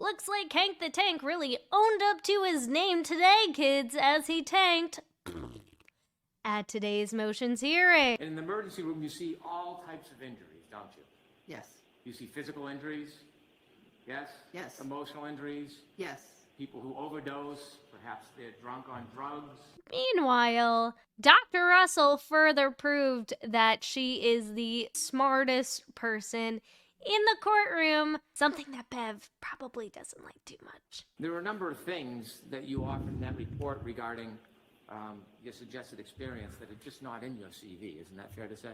Looks like Hank the Tank really owned up to his name today, kids, as he tanked at today's motions hearing. In the emergency room, you see all types of injuries, don't you? Yes. You see physical injuries, yes? Yes. Emotional injuries, Yes. people who overdose, perhaps they're drunk on drugs. Meanwhile, Dr. Russell further proved that she is the smartest person in the courtroom, something that Bev probably doesn't like too much. There are a number of things that you offer in that report regarding your suggested experience that are just not in your CV. Isn't that fair to say?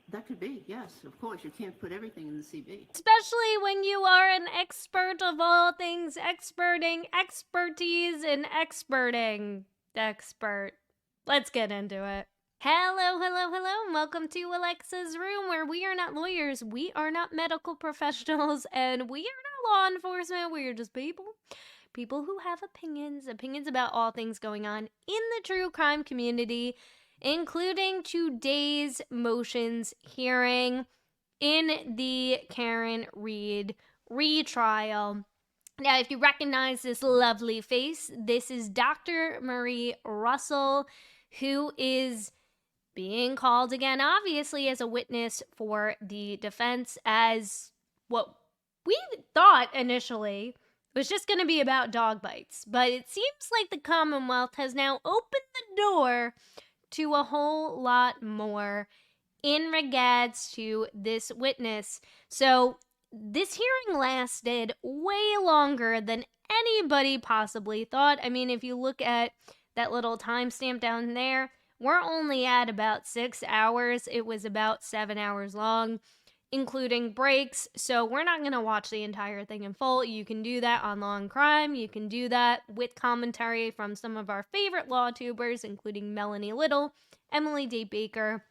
That could be, yes. Of course, you can't put everything in the CV. Especially when you are an expert of all things experting, expertise in experting. Expert. Let's get into it. Hello, and welcome to Alexasrewm, where we are not lawyers, we are not medical professionals, and we are not law enforcement, we are just people who have opinions about all things going on in the true crime community, including today's motions hearing in the Karen Reed retrial. Now, if you recognize this lovely face, this is Dr. Marie Russell, who is being called again, obviously, as a witness for the defense, as what we thought initially was just going to be about dog bites. But it seems like the Commonwealth has now opened the door to a whole lot more in regards to this witness. So this hearing lasted way longer than anybody possibly thought. I mean, if you look at that little timestamp down there, we're only at about 6 hours. It was about 7 hours long, including breaks. So we're not going to watch the entire thing in full. You can do that on Law and Crime. You can do that with commentary from some of our favorite law tubers, including Melanie Little, Emily Day Baker.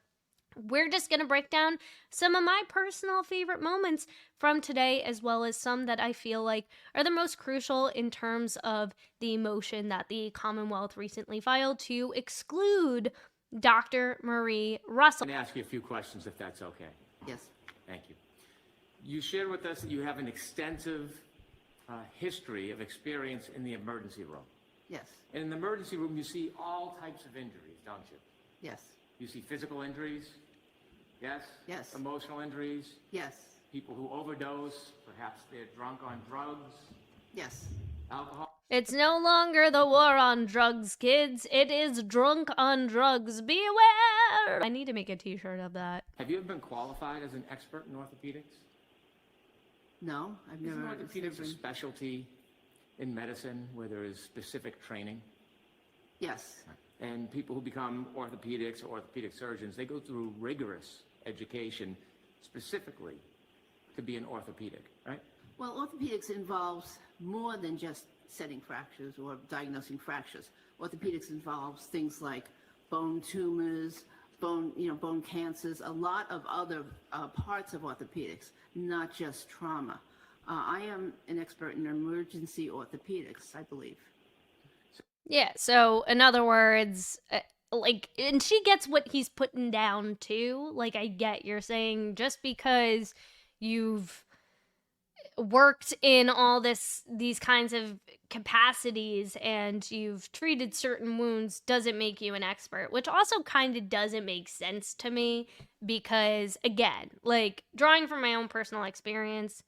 We're just going to break down some of my personal favorite moments from today, as well as some that I feel like are the most crucial in terms of the motion that the Commonwealth recently filed to exclude Dr. Marie Russell. I'm going to ask you a few questions, if that's okay. Yes. Thank you. You shared with us that you have an extensive history of experience in the emergency room. Yes. And in the emergency room, you see all types of injuries, don't you? Yes. You see physical injuries, yes? Yes. Emotional injuries, Yes. people who overdose, perhaps they're drunk on drugs, Yes. alcohol. It's no longer the war on drugs, kids. It is drunk on drugs. Beware! I need to make a t-shirt of that. Have you ever been qualified as an expert in orthopedics? No, I've Isn't never. orthopedics a specialty in medicine where there is specific training? Yes. And people who become orthopedics or orthopedic surgeons, they go through rigorous education specifically to be an orthopedic, right? Well, orthopedics involves more than just setting fractures or diagnosing fractures. Orthopedics involves things like bone tumors, bone cancers, a lot of other parts of orthopedics, not just trauma. I am an expert in emergency orthopedics, I believe. Yeah, so in other words, and she gets what he's putting down too. Like, I get you're saying just because you've worked in all these kinds of capacities and you've treated certain wounds doesn't make you an expert, which also kind of doesn't make sense to me because, again, like, drawing from my own personal experience,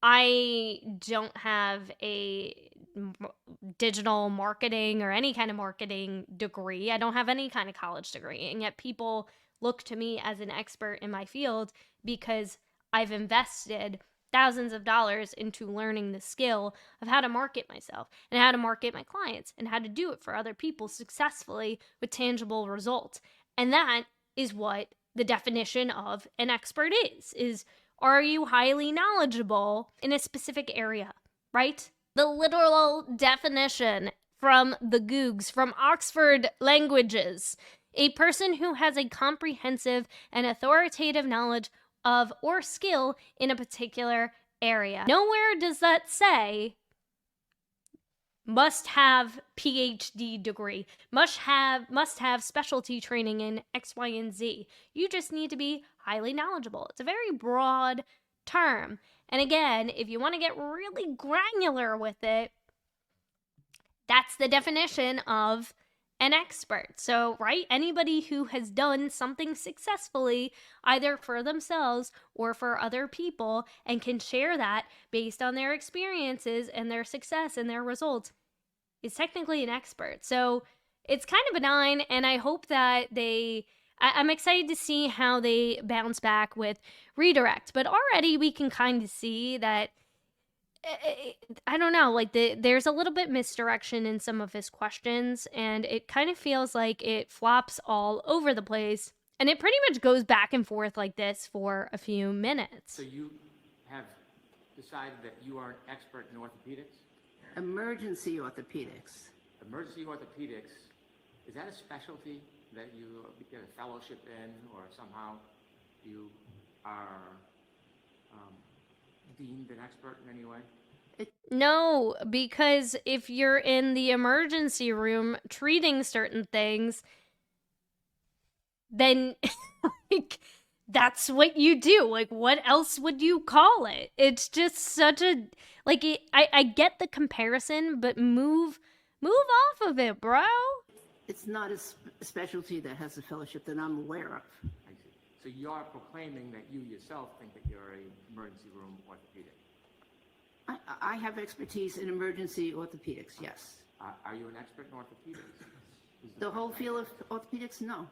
I don't have a digital marketing or any kind of marketing degree. I don't have any kind of college degree, and yet people look to me as an expert in my field because I've invested thousands of dollars into learning the skill of how to market myself and how to market my clients and how to do it for other people successfully with tangible results. And that is what the definition of an expert is are you highly knowledgeable in a specific area, right? The literal definition from the Googs, from Oxford Languages, a person who has a comprehensive and authoritative knowledge of or skill in a particular area. Nowhere does that say must have PhD degree, must have specialty training in X, Y, and Z. You just need to be highly knowledgeable. It's a very broad term. And again, if you want to get really granular with it, that's the definition of an expert. So, right, anybody who has done something successfully, either for themselves or for other people, and can share that based on their experiences and their success and their results, is technically an expert. So, it's kind of benign, and I hope that I'm excited to see how they bounce back with redirect. But already we can kind of see that I don't know, like there's a little bit misdirection in some of his questions, and it kind of feels like it flops all over the place, and it pretty much goes back and forth like this for a few minutes. So you have decided that you are an expert in orthopedics? Emergency orthopedics. Emergency orthopedics, is that a specialty that you get a fellowship in, or somehow you are deemed an expert in any way? No, because if you're in the emergency room treating certain things, then like that's what you do. Like, what else would you call it? It's just such a like. I get the comparison, but move off of it, bro. It's not a specialty that has a fellowship that I'm aware of. I see. So you're proclaiming that you yourself think that you're an emergency room orthopedic? I have expertise in emergency orthopedics, yes. Are you an expert in orthopedics? The whole field of orthopedics, no.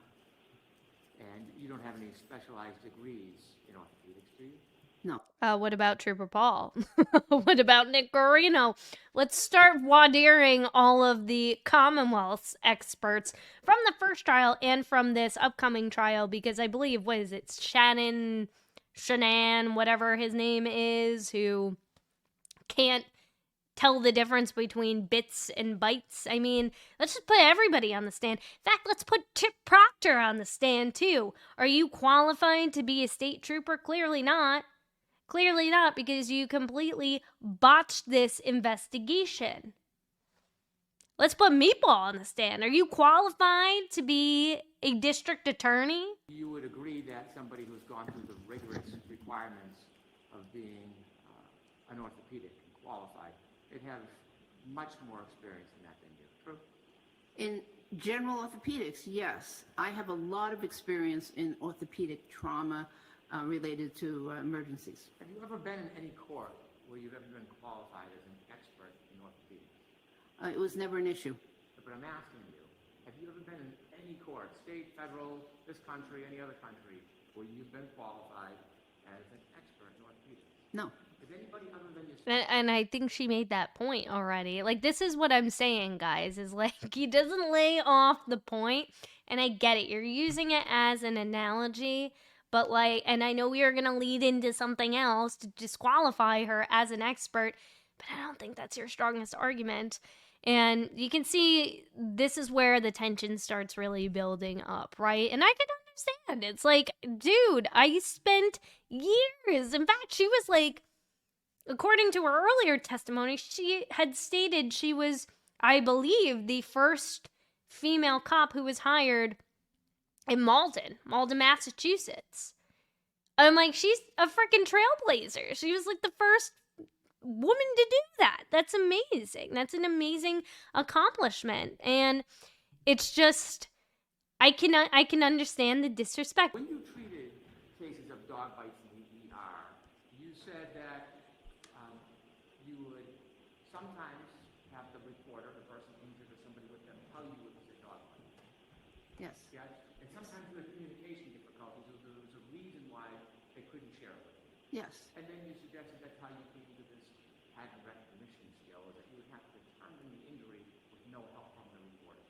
And you don't have any specialized degrees in orthopedics, do you? No. What about Trooper Paul? What about Nick Guarino? Let's start wadeering all of the Commonwealth's experts from the first trial and from this upcoming trial, because I believe, what is it, Shannon, whatever his name is, who can't tell the difference between bits and bytes. I mean, let's just put everybody on the stand. In fact, let's put Chip Proctor on the stand, too. Are you qualified to be a state trooper? Clearly not. Clearly not, because you completely botched this investigation. Let's put Meatball on the stand. Are you qualified to be a district attorney? You would agree that somebody who's gone through the rigorous requirements of being an orthopedic and qualified, they'd have much more experience in that than you. True? In general orthopedics, yes. I have a lot of experience in orthopedic trauma related to emergencies. Have you ever been in any court where you've ever been qualified as an expert in orthopedics? It was never an issue. But I'm asking you, have you ever been in any court, state, federal, this country, any other country, where you've been qualified as an expert in orthopedics? No. Is anybody other than yourself? And I think she made that point already. Like, this is what I'm saying, guys, is like, he doesn't lay off the point, and I get it. You're using it as an analogy, but like, and I know we are going to lead into something else to disqualify her as an expert, but I don't think that's your strongest argument. And you can see this is where the tension starts really building up, right? And I can understand. It's like, dude, I spent years. In fact, she was like, according to her earlier testimony, she had stated she was, I believe, the first female cop who was hired in Malden, Massachusetts. I'm like, she's a freaking trailblazer. She was like the first woman to do that. That's amazing. That's an amazing accomplishment. And it's just, I can understand the disrespect. When you treated cases of dog bites in the ER, you said that you would sometimes have the reporter, the person injured or somebody with them, tell you it was a dog bite. Yes. Yeah? And sometimes you had communication difficulties, or there was a reason why they couldn't share it with you. Yes. And then you suggested that's how you came to this pattern recognition skill, is that you would have to determine the injury with no help from the reporter.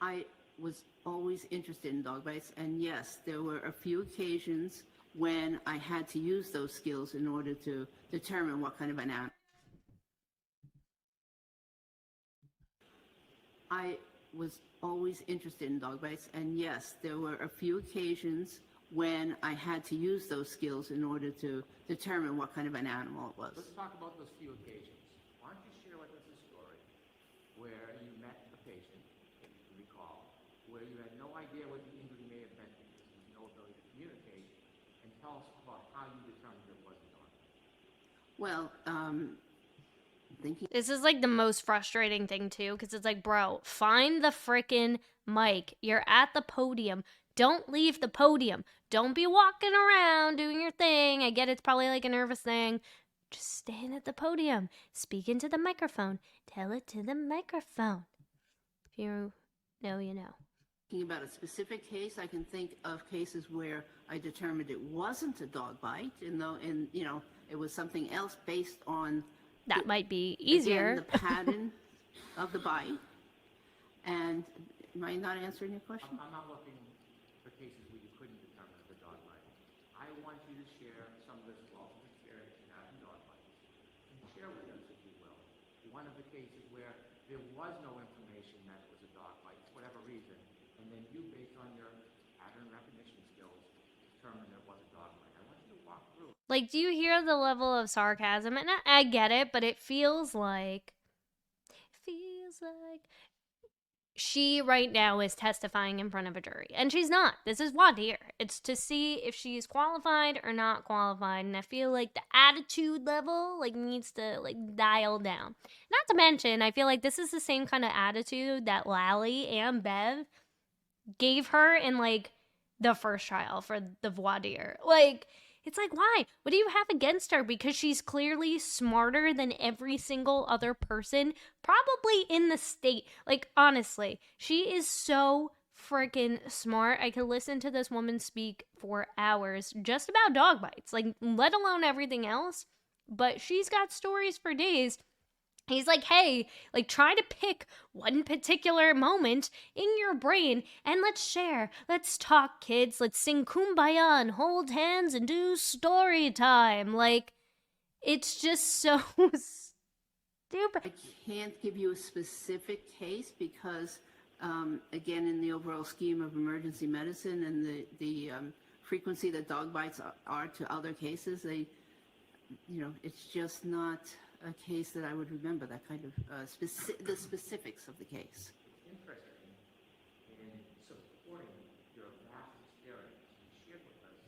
I was always interested in dog bites, and yes, there were a few occasions when I had to use those skills in order to determine what kind of an animal. I was always interested in dog bites, and yes, there were a few occasions when I had to use those skills in order to determine what kind of an animal it was. Let's talk about those few occasions. Why don't you share with us a story where you met a patient, that you can recall, where you had no idea what the injury may have been because there was no ability to communicate, and tell us about how you determined it was a dog bite. Well, thinking This is like the most frustrating thing too, because it's like, bro, find the frickin' mic. You're at the podium. Don't leave the podium. Don't be walking around doing your thing. I get it's probably like a nervous thing. Just stand at the podium. Speak into the microphone. Tell it to the microphone. If you know, you know. about a specific case, I can think of cases where I determined it wasn't a dog bite, and it was something else based on That might be easier. again, the pattern of the bite. And am I not answering your question? I'm not looking for cases where you couldn't determine the dog bite. I want you to share some of this wealth of experience you have in dog bites. And share with us, if you will, one of the cases where there was no information that it was a dog bite, for whatever reason, and then you, based on your pattern recognition skills, determined it was a dog bite. I want you to walk through. Like, do you hear the level of sarcasm? And I get it, but it feels like she right now is testifying in front of a jury. And she's not. This is voir dire. It's to see if she's qualified or not qualified. And I feel like the attitude level needs to dial down. Not to mention, I feel like this is the same kind of attitude that Lally and Bev gave her in the first trial for the voir dire. It's like, why? What do you have against her? Because she's clearly smarter than every single other person, probably in the state. Honestly, she is so freaking smart. I could listen to this woman speak for hours just about dog bites, let alone everything else. But she's got stories for days. He's like, hey, try to pick one particular moment in your brain and let's share. Let's talk, kids. Let's sing Kumbaya and hold hands and do story time. It's just so stupid. I can't give you a specific case because, again, in the overall scheme of emergency medicine and the frequency that dog bites are to other cases, it's just not a case that I would remember, that kind of the specifics of the case. Interested in supporting your past experience. You shared with us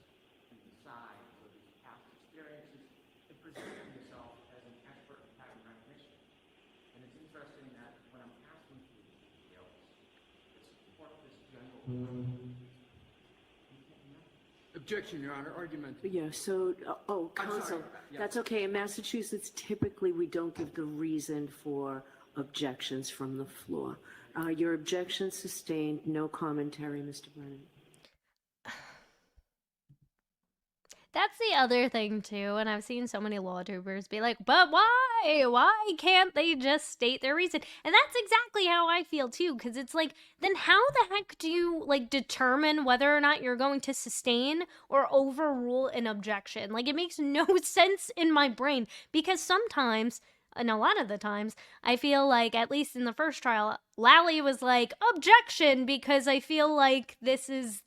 the sides of these past experiences and presenting yourself as an expert in pattern recognition. And it's interesting that when I'm asking for these details, to support this general Objection, Your Honor. Argument. Yeah, so, I'm counsel, sorry. Yeah. that's okay. In Massachusetts, typically, we don't give the reason for objections from the floor. Your objection sustained. No commentary, Mr. Brennan. That's the other thing, too, and I've seen so many law tubers be like, but why? Why can't they just state their reason? And that's exactly how I feel, too, because it's then how the heck do you, determine whether or not you're going to sustain or overrule an objection? It makes no sense in my brain, because sometimes, and a lot of the times, I feel at least in the first trial, Lally was objection, because I feel this is...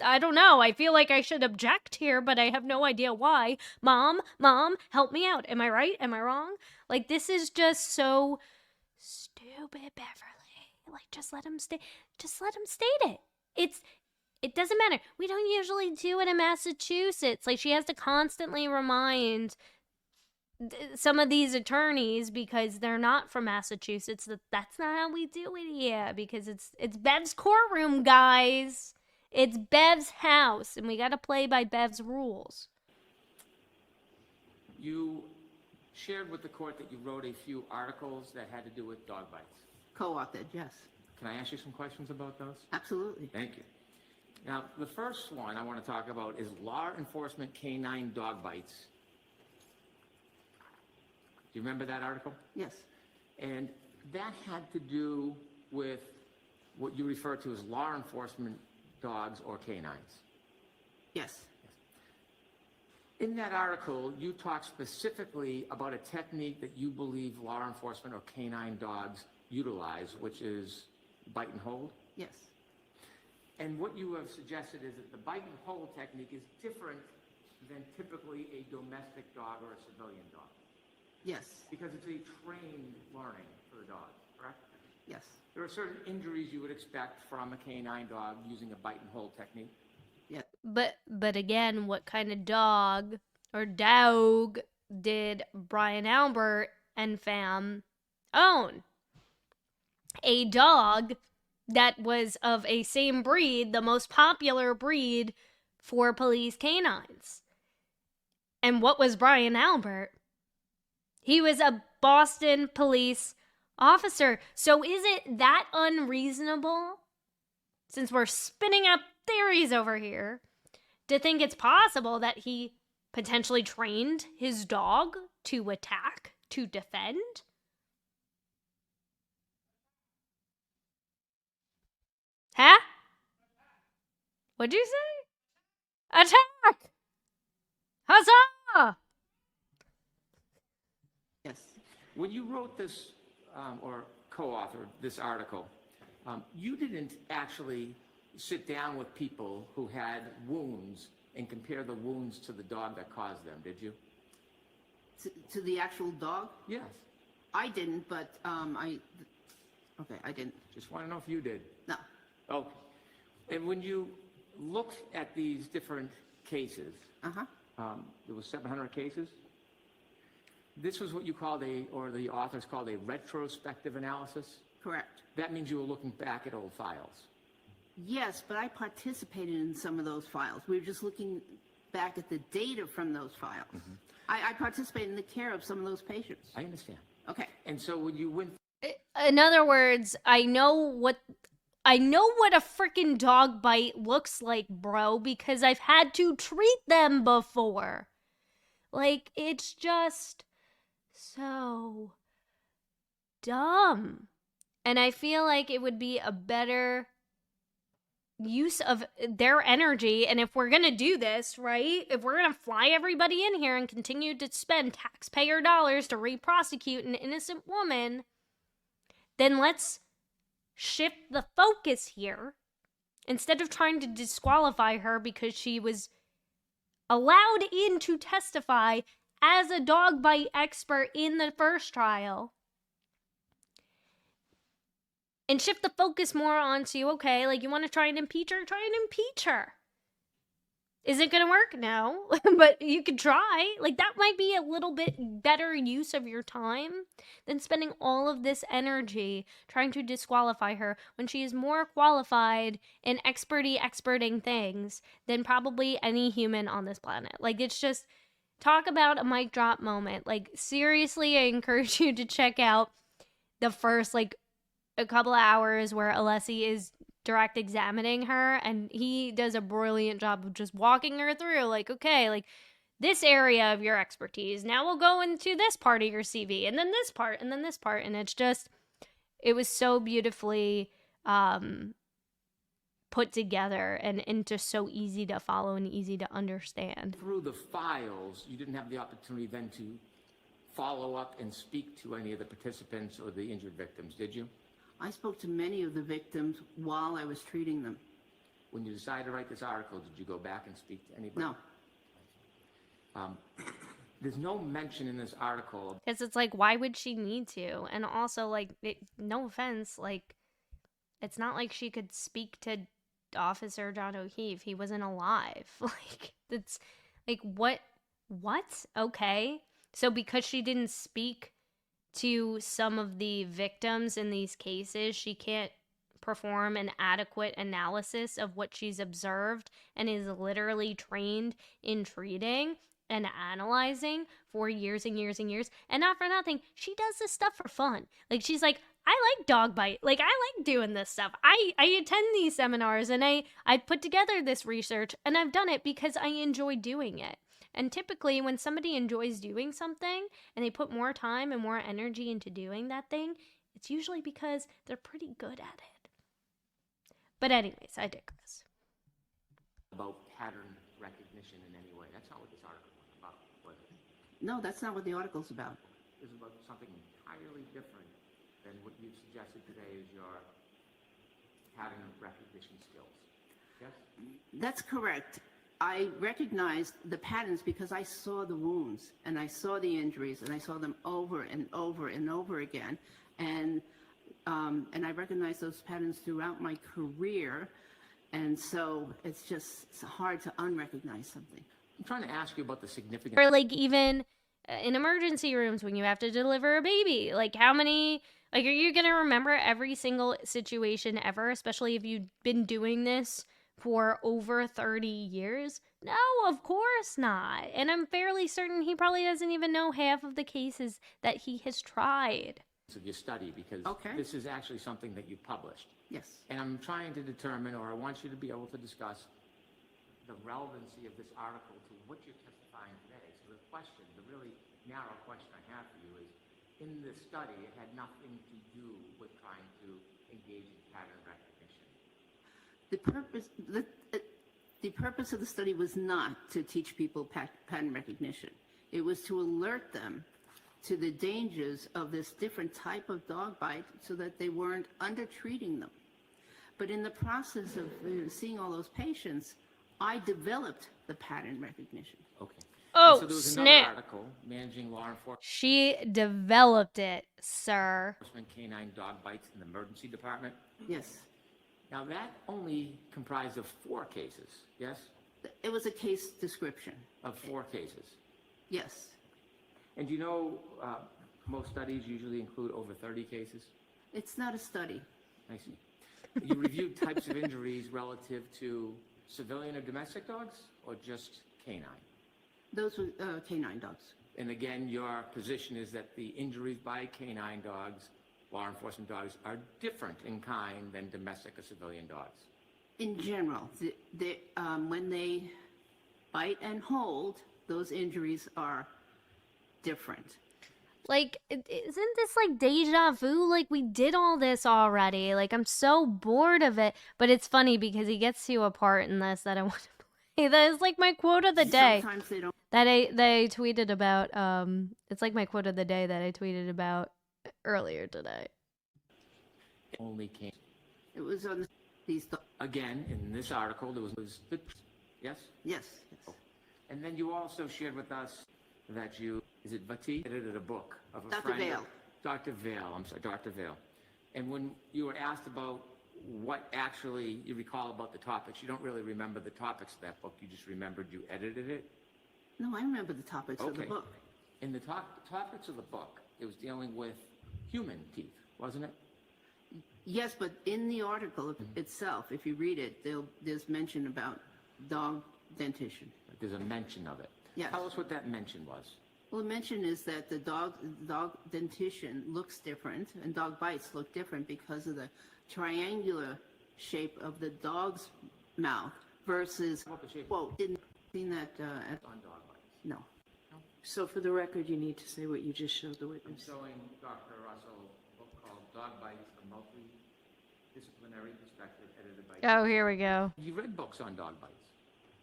I don't know. I feel like I should object here, but I have no idea why. Mom, help me out. Am I right? Am I wrong? This is just so stupid, Beverly. Just let him state it. It doesn't matter. We don't usually do it in Massachusetts. She has to constantly remind some of these attorneys, because they're not from Massachusetts, that's not how we do it here, because it's Bev's courtroom, guys. It's Bev's house, and we gotta play by Bev's rules. You shared with the court that you wrote a few articles that had to do with dog bites. Co-authored, yes. Can I ask you some questions about those? Absolutely. Thank you. Now, the first one I want to talk about is law enforcement canine dog bites. Do you remember that article? Yes. And that had to do with what you refer to as law enforcement dogs or canines. Yes. In that article, you talk specifically about a technique that you believe law enforcement or canine dogs utilize, which is bite and hold. Yes. And what you have suggested is that the bite and hold technique is different than typically a domestic dog or a civilian dog. Yes. Because it's a trained learning for the dog, correct? Yes. There are certain injuries you would expect from a canine dog using a bite and hold technique. Yeah. But again, what kind of dog or dog did Brian Albert and fam own? A dog that was of a same breed, the most popular breed for police canines. And what was Brian Albert? He was a Boston police officer. So is it that unreasonable, since we're spinning up theories over here, to think it's possible that he potentially trained his dog to attack, to defend? Huh? What'd you say? Attack! Huzzah! Yes. When you wrote this, or co-authored this article, you didn't actually sit down with people who had wounds and compare the wounds to the dog that caused them, did you? To the actual dog? Yes. I didn't, but okay, I didn't. Just want to know if you did. No. Okay. And when you looked at these different cases, there was 700 cases. This was what you called or the authors called a retrospective analysis. Correct. That means you were looking back at old files. Yes, but I participated in some of those files. We were just looking back at the data from those files. I participated in the care of some of those patients. I understand. Okay. And so when you went, In other words, I know what a freaking dog bite looks like, bro, because I've had to treat them before. Like, it's just so dumb. And I feel like it would be a better use of their energy. And if we're gonna do this, right, if we're gonna fly everybody in here and continue to spend taxpayer dollars to re-prosecute an innocent woman, then let's shift the focus here. Instead of trying to disqualify her because she was allowed in to testify as a dog bite expert in the first trial, and shift the focus more onto, okay, like, you want to try and impeach her? Try and impeach her. Is it going to work? No. But you could try. Like, that might be a little bit better use of your time than spending all of this energy trying to disqualify her when she is more qualified in experting things than probably any human on this planet. Like, it's just, talk about a mic drop moment. Like, seriously, I encourage you to check out the first, like, a couple of hours where Alessi is direct examining her, and he does a brilliant job of just walking her through, like, okay, like, this area of your expertise, now we'll go into this part of your CV, and then this part, and then this part, and it's just, it was so beautifully put together and just so easy to follow and easy to understand. through the files, you didn't have the opportunity then to follow up and speak to any of the participants or the injured victims, did you? I spoke to many of the victims while I was treating them. When you decided to write this article, did you go back and speak to anybody? No. There's no mention in this article. Because it's like, why would she need to? And also, like, no offense, like, it's not like she could speak to Officer John O'Keefe. He wasn't alive. Like, it's like, what? Okay. So because she didn't speak to some of the victims in these cases, she can't perform an adequate analysis of what she's observed and is literally trained in treating and analyzing for years and years and years. And not for nothing, she does this stuff for fun. Like, she's like, I like dog bite. Like, I like doing this stuff. I attend these seminars, and I put together this research, and I've done it because I enjoy doing it. And typically, when somebody enjoys doing something and they put more time and more energy into doing that thing, it's usually because they're pretty good at it. But anyways, I digress. About pattern recognition in any way. That's not what this article was about, was it? No, that's not what the article's about. It was about something entirely different than what you've suggested today as your pattern recognition skills. Yes? That's correct. I recognized the patterns because I saw the wounds and I saw the injuries and I saw them over and over and over again. And I recognized those patterns throughout my career. And so it's hard to unrecognize something. I'm trying to ask you about the significance. Or like even in emergency rooms when you have to deliver a baby. Like, how many, like, are you gonna remember every single situation ever, especially if you've been doing this for over 30 years? No, of course not. And I'm fairly certain he probably doesn't even know half of the cases that he has tried. Of your study, because Okay. this is actually something that you published. Yes. And I'm trying to determine, or I want you to be able to discuss the relevancy of this article to what you're testifying today. So the question, the really narrow question I have for you is, in this study, it had nothing to do with trying to engage in pattern recognition. The purpose of the study was not to teach people pattern recognition. It was to alert them to the dangers of this different type of dog bite so that they weren't undertreating them. But in the process of seeing all those patients, I developed the pattern recognition. Okay. Oh, And so there was another snap. article, Managing Law She developed it, sir. Enforcement Canine Dog Bites in the Emergency Department. Yes. Now that only comprised of 4 cases, yes? It was a case description. Of 4 cases. Yes. And do you know, most studies usually include over 30 cases? It's not a study. I see. You reviewed types of injuries relative to civilian or domestic dogs, or just canine? Those were canine dogs. And again, your position is that the injuries by canine dogs, law enforcement dogs, are different in kind than domestic or civilian dogs. In general, when they bite and hold, those injuries are different. Like, isn't this like deja vu? Like, we did all this already. Like, I'm so bored of it. But it's funny because he gets to a part in this that I want to play. That is like my quote of the day. Sometimes they don't. That I tweeted about. It's like my quote of the day that I tweeted about earlier today. Only can. It was on these dogs. Again, in this article, there was yes? Yes. And then you also shared with us that you, is it Vati, edited a book of a Dr. friend. Vale. Dr. Vale, I'm sorry, Dr. Vale. And when you were asked about what actually you recall about the topics, you don't really remember the topics of that book, you just remembered you edited it? No, I remember the topics of the Okay. book. In the topics of the book, it was dealing with human teeth, wasn't it? Yes, but in the article itself, if you read it, there's mention about dog dentition. There's a mention of it. Yes. Tell us what that mention was. Well, the mention is that the dog dentition looks different and dog bites look different because of the triangular shape of the dog's mouth versus, How about the shape whoa, didn't seen that at, on dog bites? no. So for the record, you need to say what you just showed the I'm witness. showing Dr. Russell a book called Dog Bites, a Multidisciplinary Perspective, edited by... Oh, here we go. You read books on dog bites.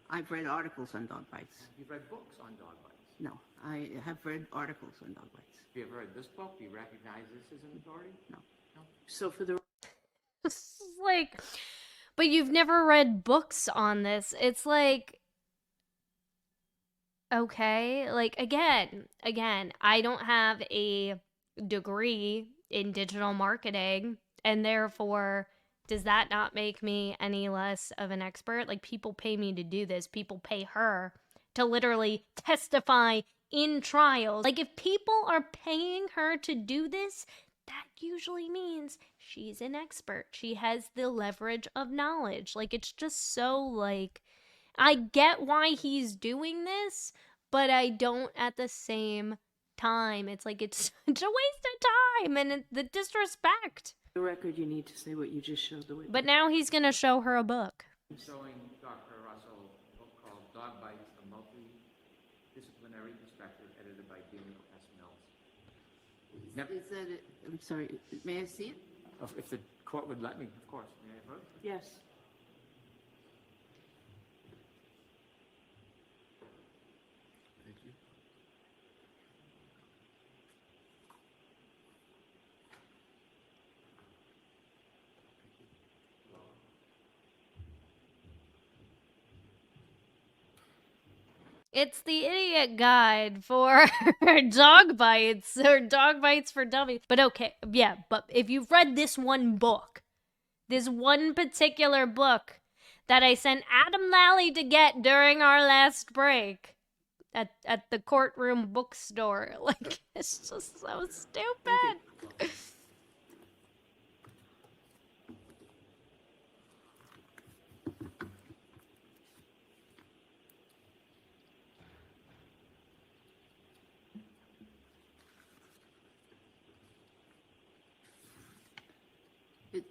I've read articles on dog bites. You've read books on dog bites. No, I have read articles on dog bites. Have you ever read this book? Do you recognize this as an authority? No. So for the It's like, but you've never read books on this. It's like, okay, like again, I don't have a degree in digital marketing, and therefore, does that not make me any less of an expert? Like, people pay me to do this. People pay her to literally testify in trials. Like, if people are paying her to do this, that usually means she's an expert. She has the leverage of knowledge. Like, it's just so, like, I get why he's doing this, but I don't at the same time. It's like, it's such a waste of time and the disrespect. the record, you need to say what you just showed the witness. But now he's gonna show her a book. I'm showing Dr. Russell a book called Dog Bites, a Multidisciplinary Perspective, edited by Daniel S. Mills. Never, Is that it? I'm sorry, may I see it? if the court would let me, of course. May I have it? Yes. Thank you. It's the idiot guide for dog bites or dog bites for dummies. But okay, yeah, but if you've read this one book, this one particular book that I sent Adam Lally to get during our last break, at the courtroom bookstore. Like, it's just so stupid. It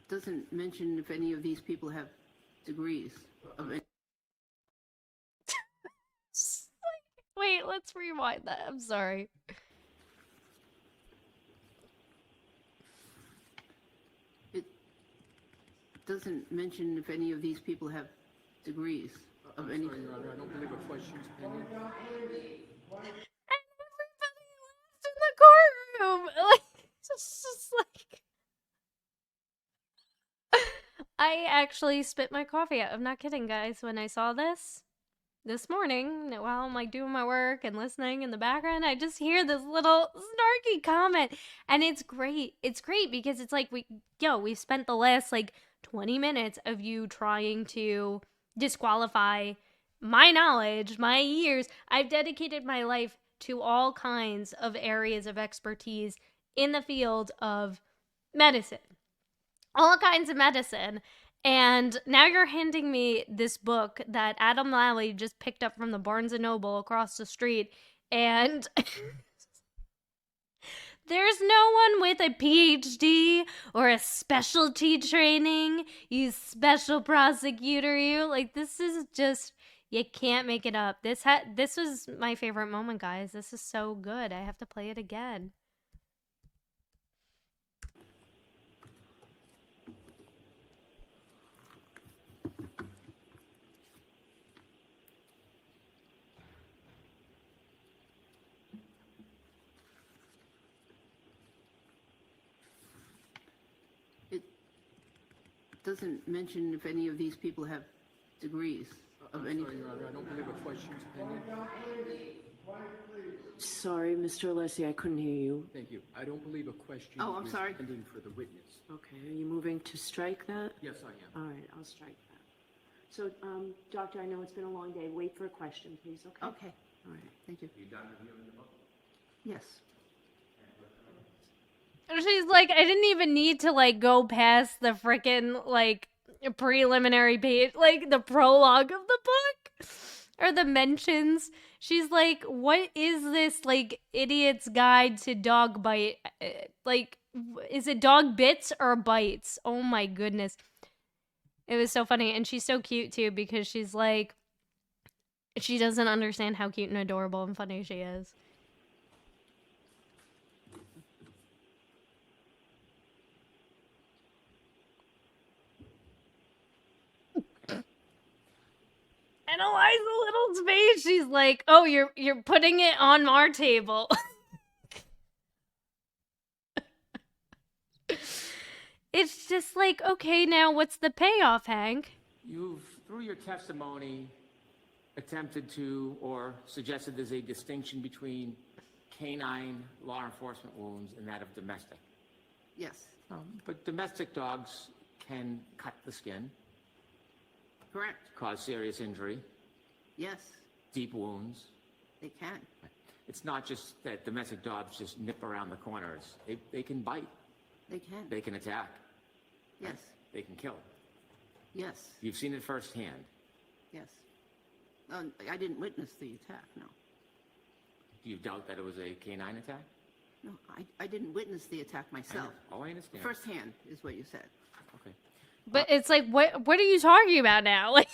doesn't mention if any of these people have degrees of any. Wait, let's rewind that. I'm sorry. It doesn't mention if any of these people have degrees of any. Sorry, Your Honor, I don't believe a question's pending. And everybody left in the courtroom. Like, it's just like. I actually spit my coffee out. I'm not kidding, guys. When I saw this morning, while I'm like doing my work and listening in the background, I just hear this little snarky comment, and it's great. It's great because it's like we've spent the last like 20 minutes of you trying to disqualify my knowledge, my years. I've dedicated my life to all kinds of areas of expertise in the field of medicine. All kinds of medicine. And now you're handing me this book that Adam Lally just picked up from the Barnes & Noble across the street. And there's no one with a PhD or a specialty training. You special prosecutor, you. Like, this is just, you can't make it up. This was my favorite moment, guys. This is so good. I have to play it again. It doesn't mention if any of these people have degrees of any. Sorry, Your Honor, I don't believe a question's pending. Sorry, Mr. Alessi, I couldn't hear you. Thank you. I don't believe a question Oh, I'm is sorry. pending for the witness. Okay, are you moving to strike that? Yes, I am. All right, I'll strike that. So, Doctor, I know it's been a long day. Wait for a question, please, okay? Okay, All right. thank you. You done reviewing the book? Yes. She's like, I didn't even need to like go past the freaking like preliminary page, like the prologue of the book or the mentions. She's like, what is this like idiot's guide to dog bite? Like, is it dog bits or bites? Oh my goodness. It was so funny. And she's so cute too because she's like, she doesn't understand how cute and adorable and funny she is. And Eliza Little's face, she's like, "Oh, you're putting it on our table." It's just like, okay, now what's the payoff, Hank? You've, through your testimony, attempted to or suggested there's a distinction between canine law enforcement wounds and that of domestic. Yes. But domestic dogs can cut the skin, Correct. cause serious injury, Yes, deep wounds. they can. It's not just that domestic dogs just nip around the corners. They can bite. They can. They can attack. Yes. They can kill. Yes. You've seen it firsthand. Yes. I didn't witness the attack. No. Do you doubt that it was a canine attack? No. I didn't witness the attack myself. Oh, I understand. Firsthand is what you said. Okay. But it's like, what are you talking about now? Like,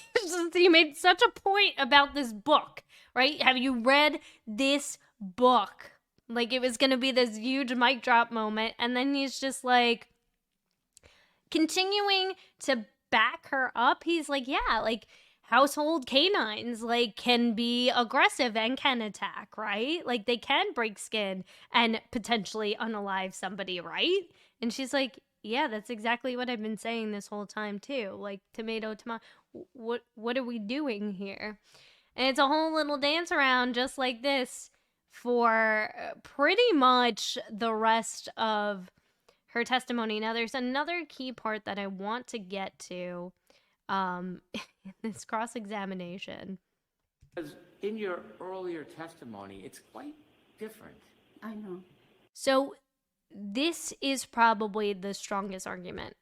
you made such a point about this book, right? Have you read this book? Like, it was gonna be this huge mic drop moment, and then he's just like continuing to back her up. He's like, yeah, like household canines like can be aggressive and can attack, right? Like they can break skin and potentially unalive somebody, right? And she's like, yeah, that's exactly what I've been saying this whole time too. Like, tomato. What are we doing here? And it's a whole little dance around just like this for pretty much the rest of her testimony. Now, there's another key part that I want to get to in this cross-examination. Because in your earlier testimony, it's quite different. I know. So this is probably the strongest argument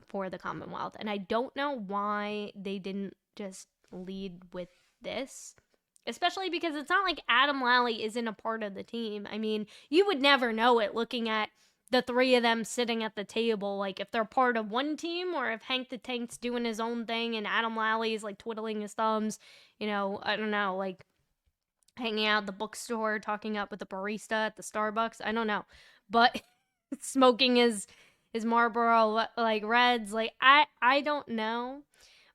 for the Commonwealth. And I don't know why they didn't just lead with this. Especially because it's not like Adam Lally isn't a part of the team. I mean, you would never know it looking at the three of them sitting at the table, like if they're part of one team or if Hank the Tank's doing his own thing and Adam Lally is like twiddling his thumbs, you know, I don't know, like hanging out at the bookstore, talking up with the barista at the Starbucks. I don't know. But smoking his Marlboro like Reds, like I don't know.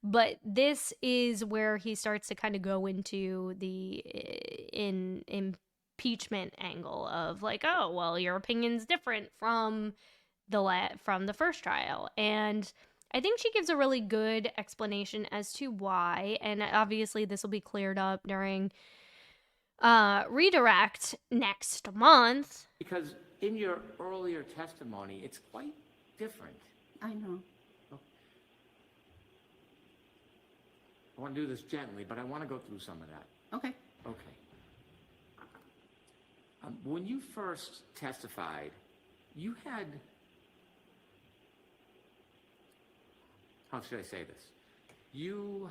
But this is where he starts to kind of go into the impeachment angle of like, oh, well, your opinion's different from the first trial. And I think she gives a really good explanation as to why, and obviously this will be cleared up during redirect next month. Because in your earlier testimony, it's quite different. I know. I want to do this gently, but I want to go through some of that. Okay. Okay. When you first testified, you had, how should I say this? You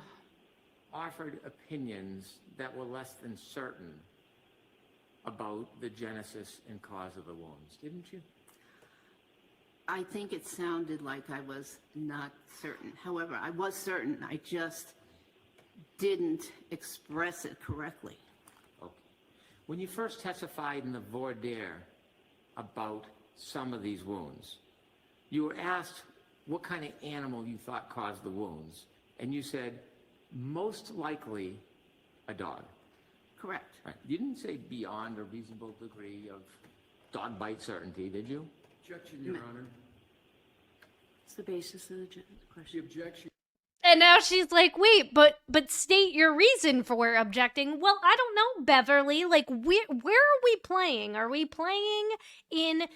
offered opinions that were less than certain about the genesis and cause of the wounds, didn't you? I think it sounded like I was not certain. However, I was certain. I just didn't express it correctly. Okay. When you first testified in the voir dire about some of these wounds, you were asked what kind of animal you thought caused the wounds, and you said, most likely a dog. Correct. Right. You didn't say beyond a reasonable degree of dog bite certainty, did you? Objection, Your Honor. What's the basis of the The question? objection. And now she's like, wait, but state your reason for objecting. Well, I don't know, Beverly. Like, where are we playing? Are we playing in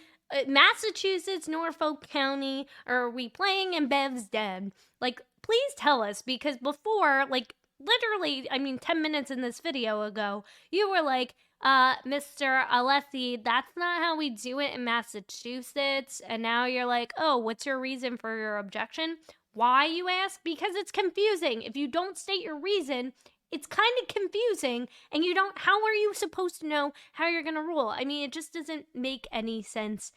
Massachusetts, Norfolk County, or are we playing in Bev's Den? Like, please tell us, because before, like, literally, I mean, 10 minutes in this video ago, you were like, Mr. Alessi, that's not how we do it in Massachusetts. And now you're like, oh, what's your reason for your objection? Why, you ask? Because it's confusing. If you don't state your reason, it's kind of confusing, and you don't, how are you supposed to know how you're going to rule? I mean, it just doesn't make any sense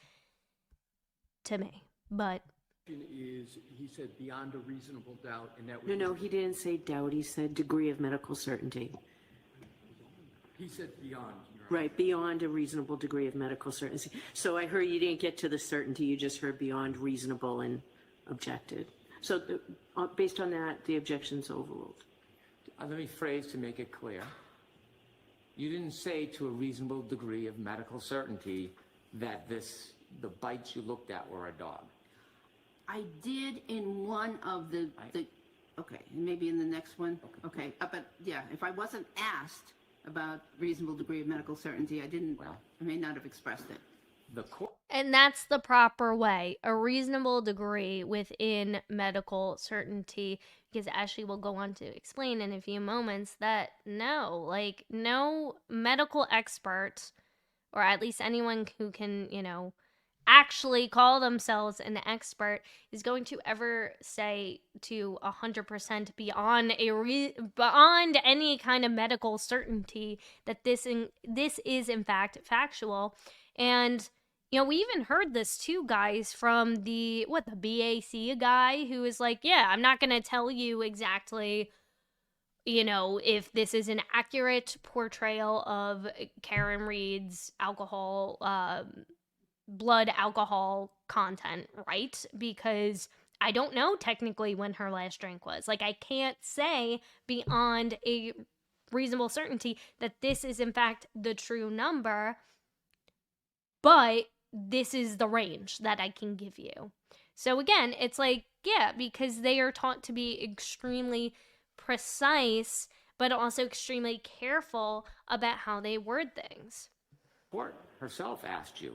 to me, but. Is, he said beyond a reasonable doubt, and that was. No, he didn't say doubt. He said degree of medical certainty. He said beyond, Your Honor. Right, beyond a reasonable degree of medical certainty. So I heard you didn't get to the certainty. You just heard beyond reasonable and objected. So based on that, the objection's overruled. Let me phrase to make it clear. You didn't say to a reasonable degree of medical certainty that the bites you looked at were a dog. I did in one of the okay, maybe in the next one. Okay, but yeah, if I wasn't asked about reasonable degree of medical certainty, I didn't. Well. I may not have expressed it. The court. And that's the proper way, a reasonable degree within medical certainty, because Ashley will go on to explain in a few moments that no medical expert, or at least anyone who can, actually call themselves an expert, is going to ever say to 100% beyond any kind of medical certainty that this is in fact factual. And we even heard this too, guys, from the BAC guy who is like, yeah, I'm not going to tell you exactly, if this is an accurate portrayal of Karen Reed's blood alcohol content, right? Because I don't know technically when her last drink was. Like, I can't say beyond a reasonable certainty that this is in fact the true number, but this is the range that I can give you. So again, it's like, yeah, because they are taught to be extremely precise, but also extremely careful about how they word things. The court herself asked you,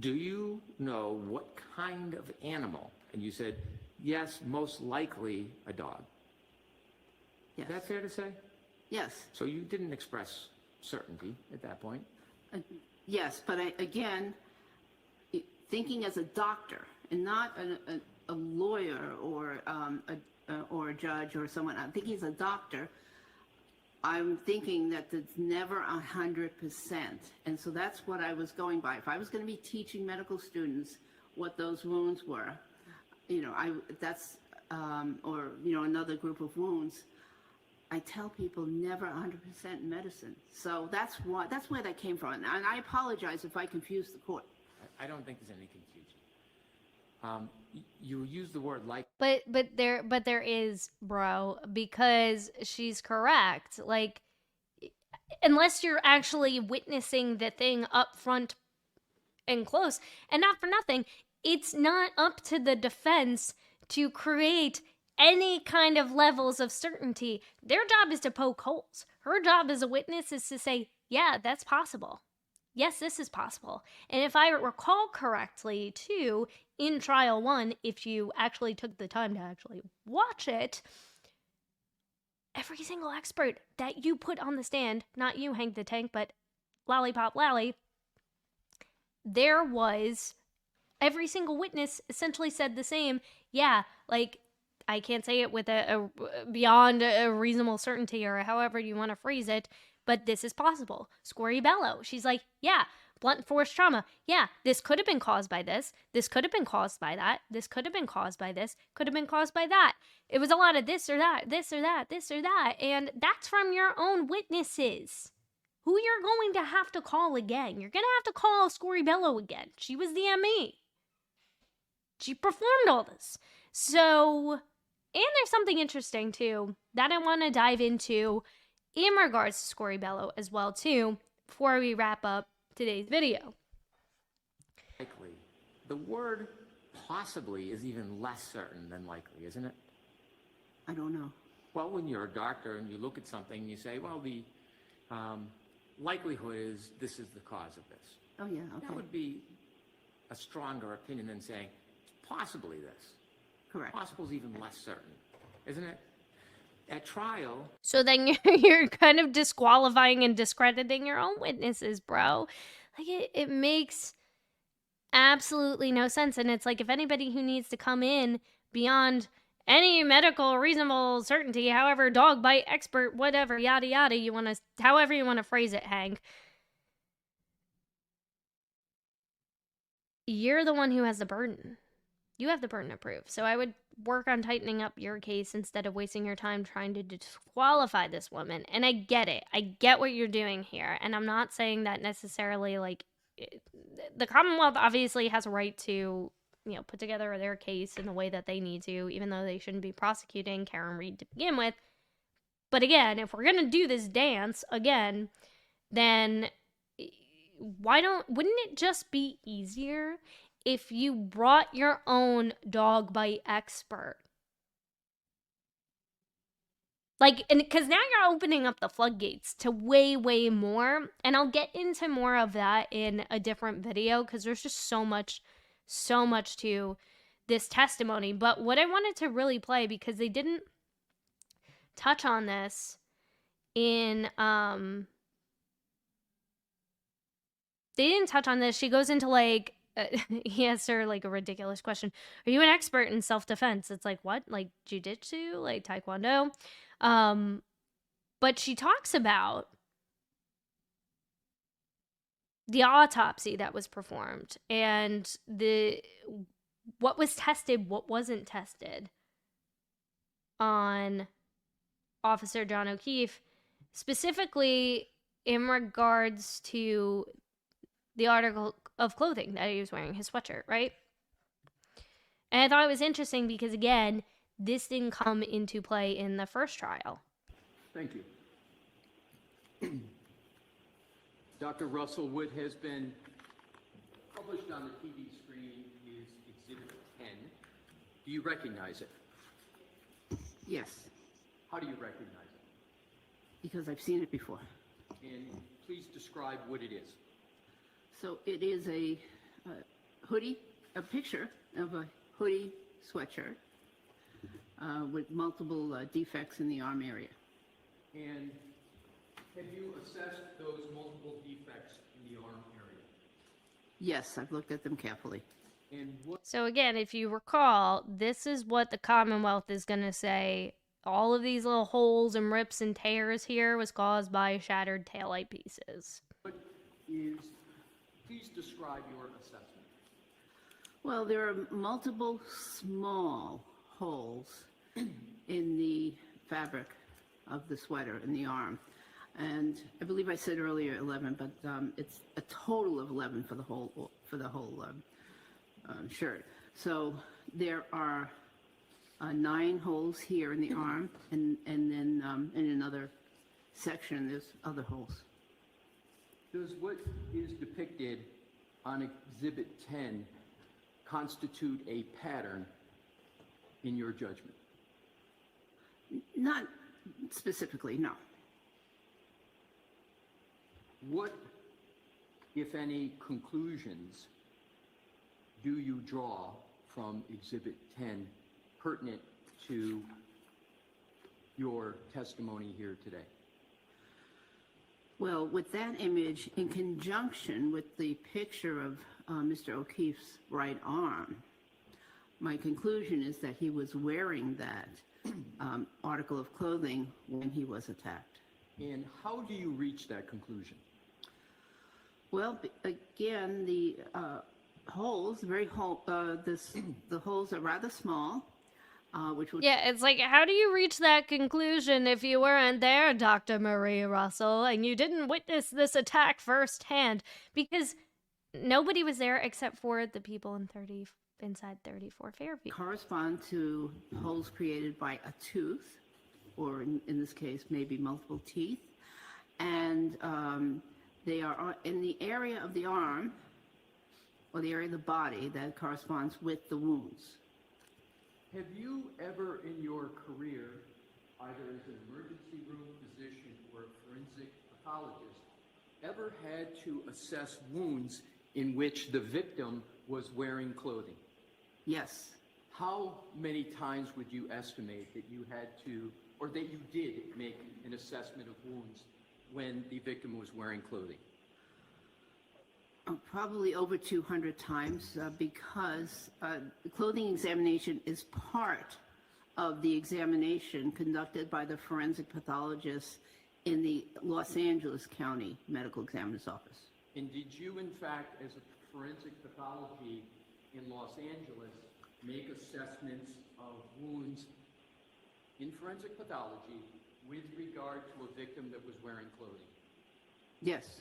do you know what kind of animal? And you said, yes, most likely a dog. Yes. Is that fair to say? Yes. So you didn't express certainty at that point. Yes, but again, thinking as a doctor and not a lawyer or a judge or someone. I'm thinking as a doctor. I'm thinking that it's never 100%, and so that's what I was going by. If I was going to be teaching medical students what those wounds were, or another group of wounds, I tell people never 100% in medicine. So that's where that came from, and I apologize if I confused the court. I don't think there's any confusion. You use the word like. But there is, bro, because she's correct. Like, unless you're actually witnessing the thing up front and close, and not for nothing, it's not up to the defense to create any kind of levels of certainty. Their job is to poke holes. Her job as a witness is to say, yeah, that's possible. Yes, this is possible. And if I recall correctly, too, in trial 1, if you actually took the time to actually watch it, every single expert that you put on the stand, not you, Hank the Tank, but Lollipop Lally, there was, every single witness essentially said the same. Yeah, like, I can't say it with a beyond a reasonable certainty or however you want to phrase it, but this is possible. Squirry Bello, she's like, yeah, blunt force trauma. Yeah, this could have been caused by this. This could have been caused by that. This could have been caused by this. Could have been caused by that. It was a lot of this or that, this or that, this or that. And that's from your own witnesses, who you're going to have to call again. You're going to have to call Squirry Bello again. She was the ME. She performed all this. So, and there's something interesting, too, that I want to dive into in regards to Squirry Bello as well, too, before we wrap up today's video. Likely. The word possibly is even less certain than likely, isn't it? I don't know. Well, when you're a doctor and you look at something, you say, well, the likelihood is this is the cause of this. Oh, yeah, okay. That would be a stronger opinion than saying, it's possibly this. Correct. Possible is even less certain, isn't it? At trial. So then you're kind of disqualifying and discrediting your own witnesses, bro. Like, it makes absolutely no sense. And it's like, if anybody who needs to come in beyond any medical reasonable certainty, however, dog bite expert, whatever, yada yada, however you want to phrase it, Hank, you're the one who has the burden. You have the burden of proof. So I would work on tightening up your case instead of wasting your time trying to disqualify this woman. And I get it. I get what you're doing here. And I'm not saying that necessarily, like, the Commonwealth obviously has a right to, put together their case in the way that they need to, even though they shouldn't be prosecuting Karen Reed to begin with. But again, if we're going to do this dance again, then wouldn't it just be easier if you brought your own dog bite expert? Like, and because now you're opening up the floodgates to way, way more. And I'll get into more of that in a different video because there's just so much to this testimony. But what I wanted to really play, because they didn't touch on this in, she goes into, like, he asks her, like, a ridiculous question. Are you an expert in self-defense? It's like, what? Like, jiu-jitsu? Like, taekwondo? But she talks about the autopsy that was performed and what was tested, what wasn't tested on Officer John O'Keefe, specifically in regards to the article of clothing that he was wearing, his sweatshirt, right? And I thought it was interesting because, again, this didn't come into play in the first trial. Thank you. Dr. Russell, what has been published on the TV screen is Exhibit 10. Do you recognize it? Yes, How do you recognize it? because I've seen it before. And please describe what it is. So it is a hoodie, a picture of a hoodie sweatshirt with multiple defects in the arm area. And Have you assessed those multiple defects in the arm area? Yes, I've looked at them carefully. And what So again, if you recall, this is what the Commonwealth is going to say. All of these little holes and rips and tears here was caused by shattered taillight pieces. is, please describe your assessment. Well, there are multiple small holes in the fabric of the sweater in the arm. And I believe I said earlier 11, but it's a total of 11 for the whole shirt. So there are 9 holes here in the arm, and then in another section there's other holes. Does what is depicted on Exhibit 10 constitute a pattern in your judgment? Not specifically, no. What, if any, conclusions do you draw from Exhibit 10 pertinent to your testimony here today? Well, with that image, in conjunction with the picture of Mr. O'Keefe's right arm, my conclusion is that he was wearing that article of clothing when he was attacked. And how do you reach that conclusion? Well, again, the holes, the holes are rather small, which would... Yeah, it's like, how do you reach that conclusion if you weren't there, Dr. Marie Russell, and you didn't witness this attack firsthand? Because nobody was there except for the people inside 34 Fairview. correspond to holes created by a tooth, or in this case, maybe multiple teeth. And they are in the area of the arm, or the area of the body that corresponds with the wounds. Have you ever in your career, either as an emergency room physician or a forensic pathologist, ever had to assess wounds in which the victim was wearing clothing? Yes. How many times would you estimate that you had to, or that you did make an assessment of wounds when the victim was wearing clothing? Probably over 200 times, because the clothing examination is part of the examination conducted by the forensic pathologist in the Los Angeles County Medical Examiner's Office. And did you, in fact, as a forensic pathology in Los Angeles, make assessments of wounds in forensic pathology with regard to a victim that was wearing clothing? Yes.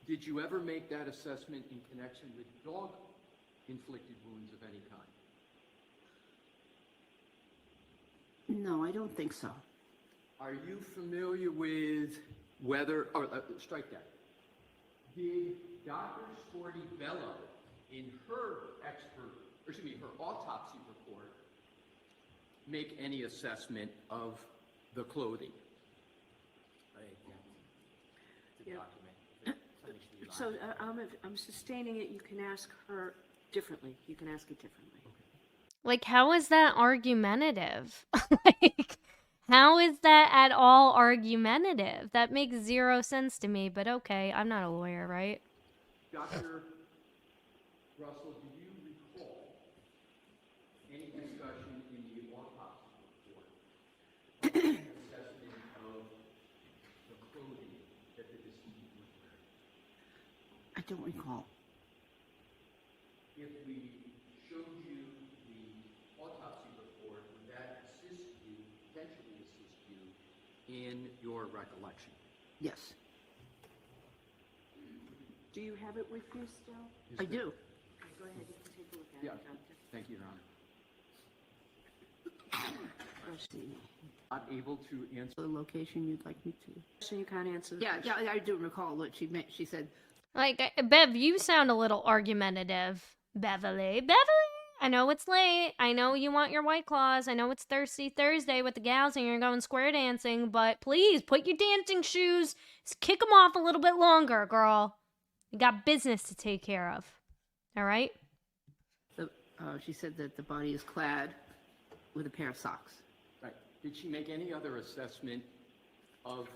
Did you ever make that assessment in connection with dog-inflicted wounds of any kind? No, I don't think so. Are you familiar with whether, or strike that. Did Dr. Sporty Bello, in her her autopsy report, make any assessment of the clothing? Yeah. So I'm sustaining it. You can ask her differently. You can ask it differently. Like, how is that argumentative? Like, how is that at all argumentative? That makes zero sense to me, but okay, I'm not a lawyer, right? Dr. Russell, do you recall any discussion in the autopsy report of the assessment of the clothing that the decedent was wearing? I don't recall. If we showed you the autopsy report, would that potentially assist you in your recollection? Yes, Do you have it with you still? I do. Okay, go ahead. You can take a look at Yeah. it, Doctor. Thank you, Your Honor. Let's see. Not able to answer. The location you'd like me to? So you can't answer the Yeah, question. yeah, I do recall what she meant. She said, Like, Bev, you sound a little argumentative. Beverly. I know it's late. I know you want your White Claws. I know it's Thirsty Thursday with the gals and you're going square dancing, but please put your dancing shoes, kick them off a little bit longer, girl. You got business to take care of. All right? she said that the body is clad with a pair of socks. Right. Did she make any other assessment of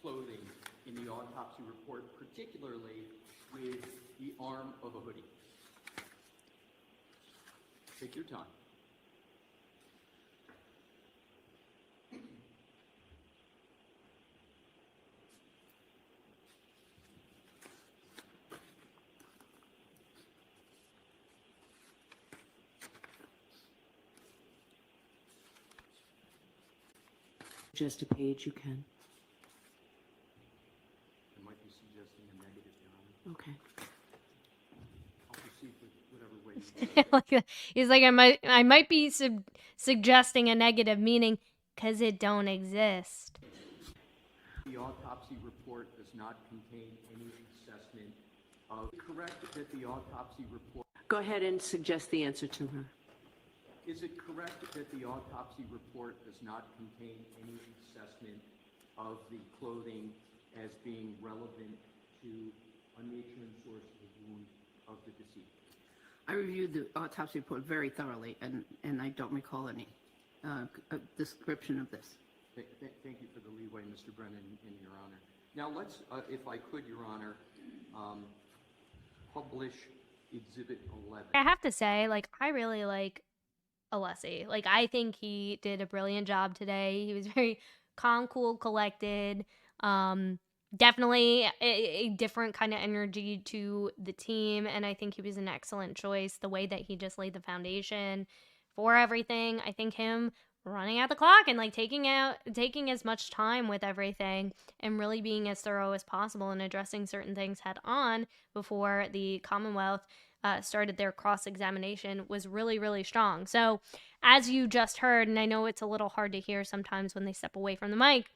clothing in the autopsy report, particularly with the arm of a hoodie? Take your time. Just a page, you can. I might be suggesting a negative, Your Honor. Okay. I'll proceed with whatever way you He's like, I might be suggesting a negative, meaning because it don't exist. The autopsy report does not contain any assessment of... Correct that the autopsy report... Go ahead and suggest the answer to her. Is it correct that the autopsy report does not contain any assessment of the clothing as being relevant to a nature and source of the wound of the deceased? I reviewed the autopsy report very thoroughly, and I don't recall any description of this. Thank you for the leeway, Mr. Brennan, and Your Honor. Now let's, if I could, Your Honor, publish Exhibit 11. I have to say, like, I really like Alessi. Like, I think he did a brilliant job today. He was very calm, cool, collected. Definitely a different kind of energy to the team, and I think he was an excellent choice. The way that he just laid the foundation for everything. I think him running out the clock and like taking as much time with everything and really being as thorough as possible and addressing certain things head on before the Commonwealth started their cross-examination was really, really strong. So as you just heard, and I know it's a little hard to hear sometimes when they step away from the mic,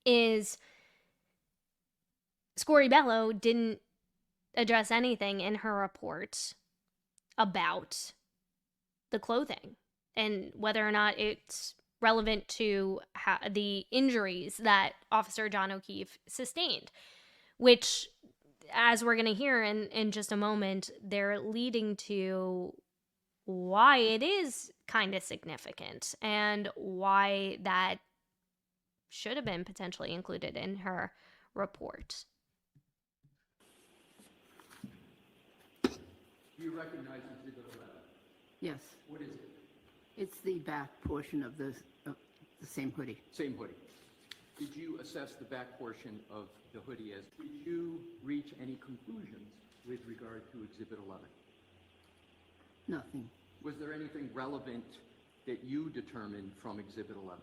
is Scoribello didn't address anything in her report about the clothing and whether or not it's relevant to the injuries that Officer John O'Keefe sustained, which, as we're going to hear in just a moment, they're leading to why it is kind of significant and why that should have been potentially included in her report. Do you recognize Exhibit 11? Yes, What is it? it's the back portion of the same hoodie. Same hoodie. Did you assess the back portion of the hoodie as... Did you reach any conclusions with regard to Exhibit 11? Nothing. Was there anything relevant that you determined from Exhibit 11?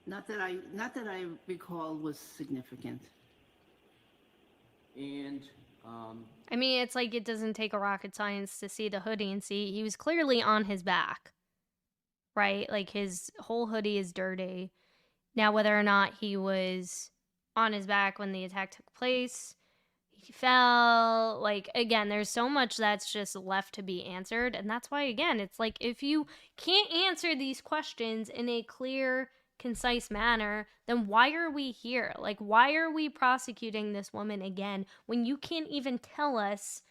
Not that I recall was significant. And I mean, it's like it doesn't take a rocket science to see the hoodie and see he was clearly on his back, right? Like his whole hoodie is dirty. Now, whether or not he was on his back when the attack took place, he fell, like, again, there's so much that's just left to be answered. And that's why, again, it's like if you can't answer these questions in a clear, concise manner, then why are we here? Like, why are we prosecuting this woman again when you can't even tell us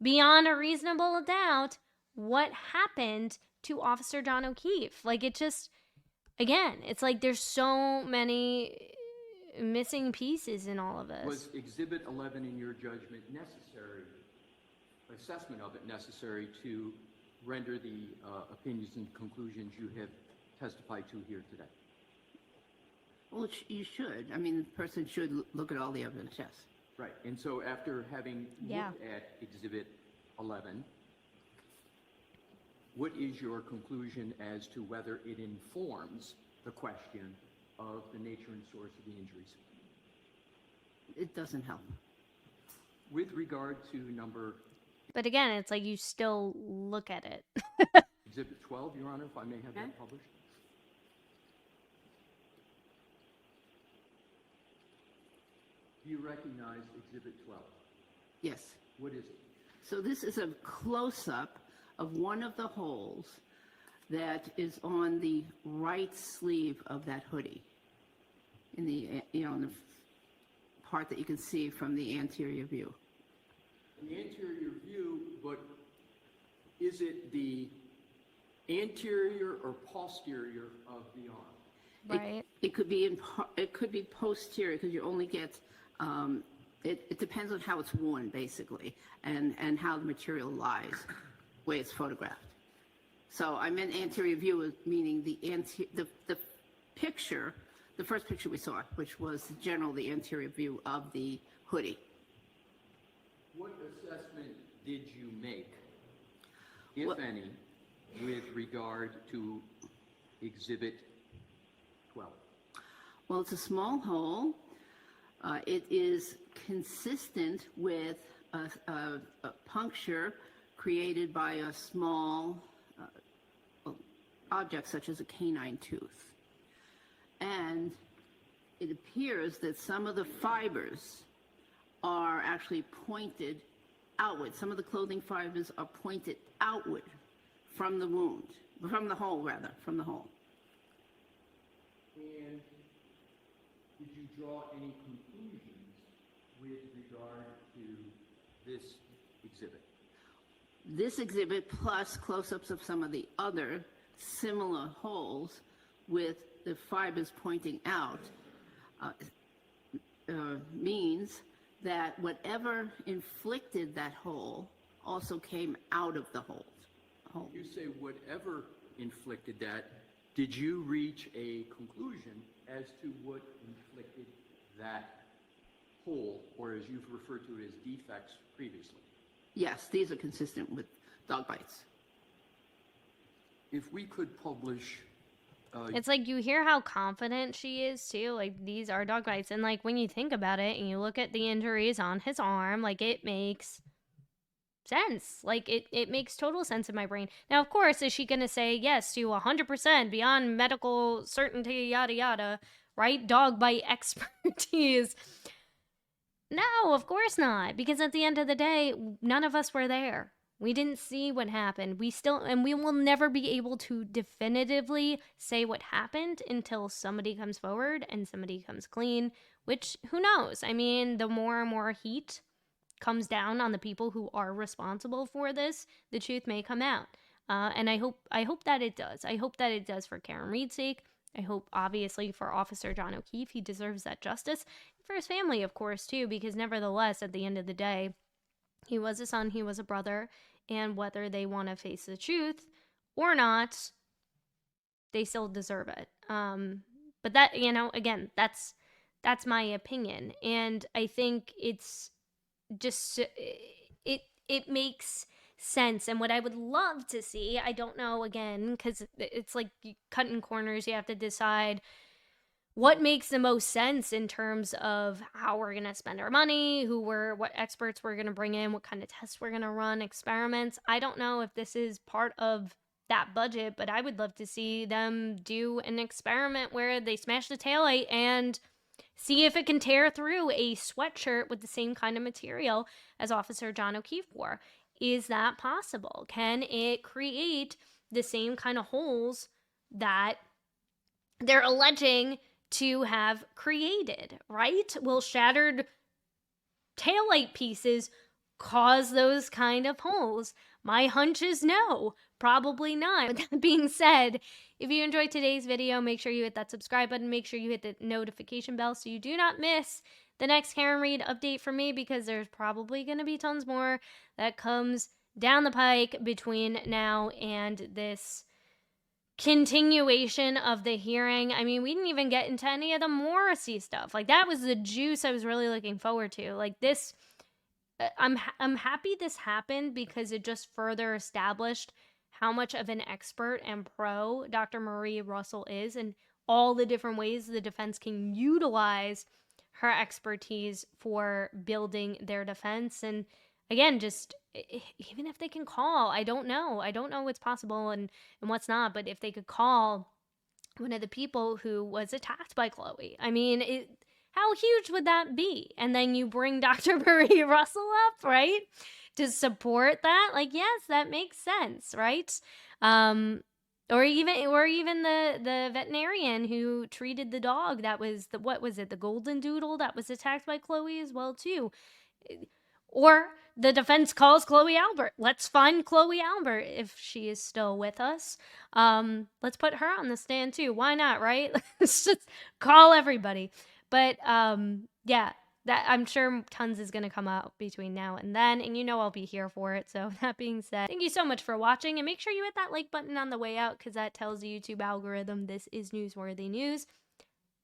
beyond a reasonable doubt what happened to Officer John O'Keefe? Like, it just, again, it's like there's so many missing pieces in all of this. was Exhibit 11, in your judgment, necessary, assessment of it necessary to render the opinions and conclusions you have testified to here today? Well, you should. I mean, the person should look at all the evidence, yes. Right. And so after having Yeah. looked at Exhibit 11, what is your conclusion as to whether it informs the question of the nature and source of the injuries? It doesn't help. With regard to number But again, it's like you still look at it. Exhibit 12, Your Honor, if I may have Okay. that published. Do you recognize Exhibit 12? Yes. What is it? So this is a close-up of one of the holes that is on the right sleeve of that hoodie, in the in the part that you can see from the anterior view. The anterior view, but is it the anterior or posterior of the arm? Right. It could be it could be posterior because you only get, it depends on how it's worn basically and how the material lies, the way it's photographed. So I meant anterior view, meaning the picture, the first picture we saw, which was the anterior view of the hoodie. What assessment did you make, if any, with regard to Exhibit 12? Well, it's a small hole. It is consistent with a puncture created by a small object such as a canine tooth. And it appears that some of the fibers are actually pointed outward. Some of the clothing fibers are pointed outward from the wound, from the hole rather, from the hole. And did you draw any conclusions with regard to this exhibit? This exhibit plus close-ups of some of the other similar holes with the fibers pointing out means that whatever inflicted that hole also came out of the hole. You say whatever inflicted that. Did you reach a conclusion as to what inflicted that hole, or as you've referred to it as defects previously? Yes, these are consistent with dog bites. If we could publish... It's like you hear how confident she is too. Like, these are dog bites. And like, when you think about it and you look at the injuries on his arm, like, it makes sense. Like, it makes total sense in my brain. Now, of course, is she going to say yes to 100% beyond medical certainty, yada, yada, right? Dog bite expertise. No, of course not. Because at the end of the day, none of us were there. We didn't see what happened. We will never be able to definitively say what happened until somebody comes forward and somebody comes clean, which, who knows? I mean, the more and more heat comes down on the people who are responsible for this, the truth may come out. And I hope that it does. I hope that it does for Karen Reed's sake. I hope, obviously, for Officer John O'Keefe, he deserves that justice. For his family, of course, too, because nevertheless, at the end of the day, he was a son, he was a brother, and whether they want to face the truth or not, they still deserve it. But that, again, that's my opinion. And I think it's just, it makes sense. And what I would love to see, I don't know, again, because it's like cutting corners, you have to decide what makes the most sense in terms of how we're going to spend our money, what experts we're going to bring in, what kind of tests we're going to run, experiments. I don't know if this is part of that budget, but I would love to see them do an experiment where they smash the taillight and see if it can tear through a sweatshirt with the same kind of material as Officer John O'Keefe wore. Is that possible? Can it create the same kind of holes that they're alleging to have created, right? Will shattered taillight pieces cause those kind of holes? My hunch is no, probably not. With that being said, if you enjoyed today's video, make sure you hit that subscribe button, make sure you hit the notification bell so you do not miss the next Karen Reed update from me, because there's probably going to be tons more that comes down the pike between now and this continuation of the hearing. I mean, we didn't even get into any of the Morrissey stuff. Like, that was the juice I was really looking forward to. Like, this, I'm happy this happened because it just further established how much of an expert and pro Dr. Marie Russell is, and all the different ways the defense can utilize her expertise for building their defense. And again, just even if they can call, I don't know what's possible and what's not, but if they could call one of the people who was attacked by Chloe, I mean, how huge would that be? And then you bring Dr. Marie Russell up, right, to support that. Like, yes, that makes sense, right? Or even the veterinarian who treated the dog that was the golden doodle that was attacked by Chloe as well too. Or the defense calls Chloe Albert. Let's find Chloe Albert if she is still with us. Let's put her on the stand too. Why not, right? Let's just call everybody. But yeah, that I'm sure tons is gonna come out between now and then, and you know I'll be here for it. So that being said, thank you so much for watching, and make sure you hit that like button on the way out, because that tells the YouTube algorithm this is newsworthy news.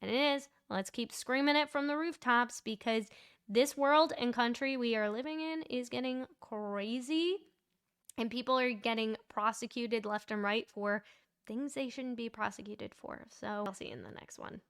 And it is. Let's keep screaming it from the rooftops, because this world and country we are living in is getting crazy, and people are getting prosecuted left and right for things they shouldn't be prosecuted for. So I'll see you in the next one.